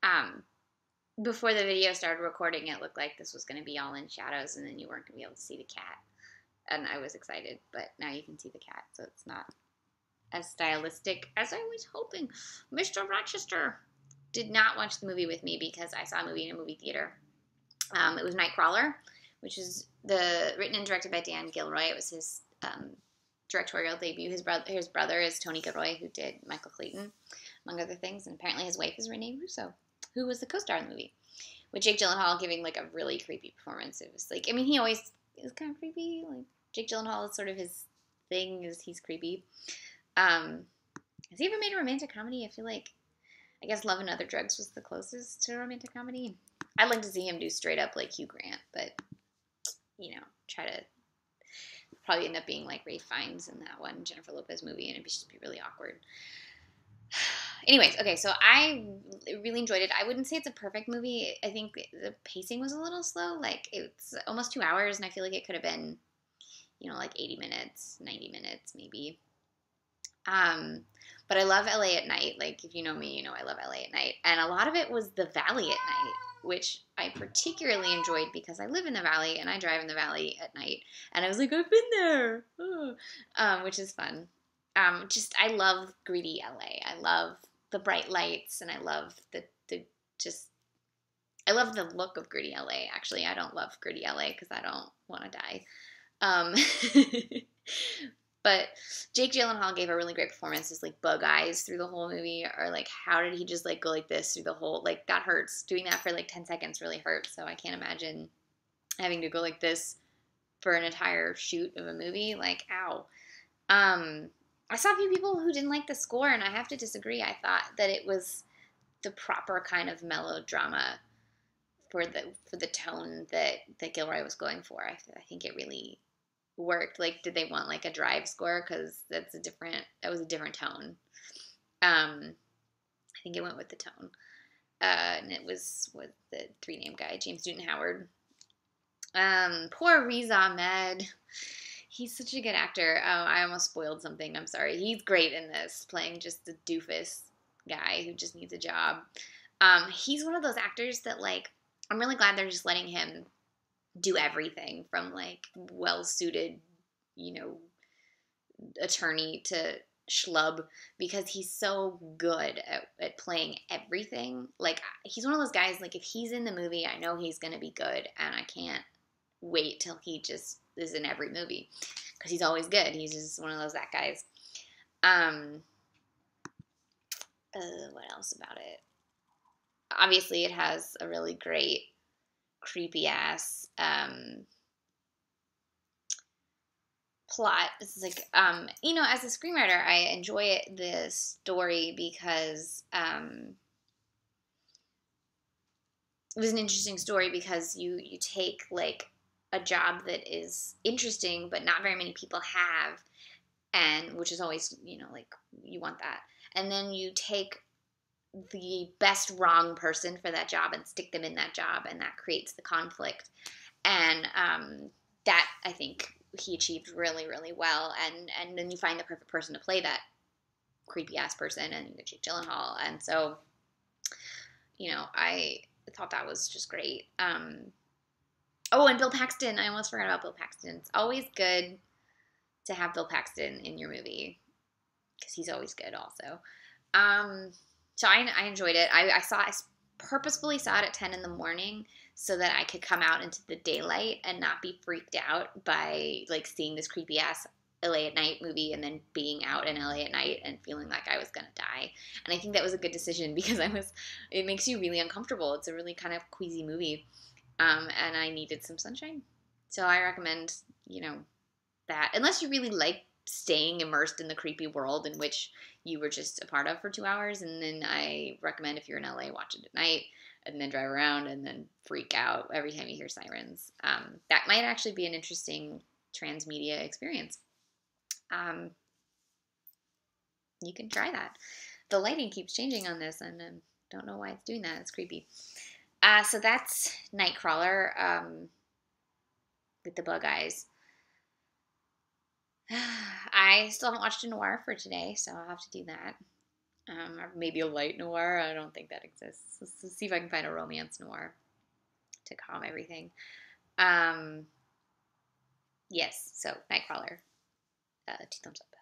Um, Before the video started recording, it looked like this was going to be all in shadows, and then you weren't going to be able to see the cat. And I was excited, but now you can see the cat, so it's not as stylistic as I was hoping. Mr. Rochester did not watch the movie with me because I saw a movie in a movie theater. It was Nightcrawler, which is written and directed by Dan Gilroy. It was his directorial debut. His brother is Tony Gilroy, who did Michael Clayton, among other things, and apparently his wife is Renee Russo, who was the co-star in the movie, with Jake Gyllenhaal giving like a really creepy performance. It was like, I mean, he always is kind of creepy. Like Jake Gyllenhaal is sort of his thing, is he's creepy. Has he ever made a romantic comedy? I feel like, I guess Love and Other Drugs was the closest to a romantic comedy. I'd like to see him do straight up like Hugh Grant, but try to probably end up being like Ralph Fiennes in that one Jennifer Lopez movie, and it'd just be really awkward. Anyways, okay, so I really enjoyed it. I wouldn't say it's a perfect movie. I think the pacing was a little slow. Like, it's almost 2 hours, and I feel like it could have been, like 80 minutes, 90 minutes, maybe. But I love LA at night. Like, if you know me, you know I love LA at night. And a lot of it was the Valley at night, which I particularly enjoyed because I live in the Valley and I drive in the Valley at night. And I was like, I've been there, which is fun. I love greedy LA. I love the bright lights, and I love I love the look of gritty LA. Actually, I don't love gritty LA because I don't want to die. But Jake Gyllenhaal gave a really great performance. His like bug eyes through the whole movie, or like how did he just like go like this through the whole, like that hurts. Doing that for like 10 seconds really hurts. So I can't imagine having to go like this for an entire shoot of a movie. Like, ow. I saw a few people who didn't like the score, and I have to disagree. I thought that it was the proper kind of melodrama for the tone that Gilroy was going for. I think it really worked. Like, did they want like a drive score? Because that was a different tone. I think it went with the tone, and it was with the 3-name guy, James Newton Howard. Poor Riz Ahmed. He's such a good actor. Oh, I almost spoiled something. I'm sorry. He's great in this, playing just a doofus guy who just needs a job. He's one of those actors that, like, I'm really glad they're just letting him do everything from, like, well-suited, attorney to schlub, because he's so good at playing everything. Like, he's one of those guys, like, if he's in the movie, I know he's going to be good, and I can't wait till he just is in every movie, because he's always good. He's just one of that guys. What else about it? Obviously, it has a really great, creepy ass plot. This is like, as a screenwriter, I enjoy the story because it was an interesting story, because you take like a job that is interesting but not very many people have, and which is always, like, you want that, and then you take the best wrong person for that job and stick them in that job, and that creates the conflict, and that I think he achieved really, really well, and then you find the perfect person to play that creepy ass person, and you get Jake Gyllenhaal, and so I thought that was just great. Oh, and Bill Paxton. I almost forgot about Bill Paxton. It's always good to have Bill Paxton in your movie, because he's always good also. So I enjoyed it. I purposefully saw it at 10 in the morning so that I could come out into the daylight and not be freaked out by like seeing this creepy ass LA at night movie and then being out in LA at night and feeling like I was going to die. And I think that was a good decision, because it makes you really uncomfortable. It's a really kind of queasy movie. And I needed some sunshine. So I recommend, that. Unless you really like staying immersed in the creepy world in which you were just a part of for 2 hours. And then I recommend, if you're in LA, watch it at night and then drive around and then freak out every time you hear sirens. That might actually be an interesting transmedia experience. You can try that. The lighting keeps changing on this, and I don't know why it's doing that. It's creepy. So that's Nightcrawler, with the bug eyes. I still haven't watched a noir for today, so I'll have to do that. Or maybe a light noir. I don't think that exists. Let's see if I can find a romance noir to calm everything. Yes, so Nightcrawler. 2 thumbs up.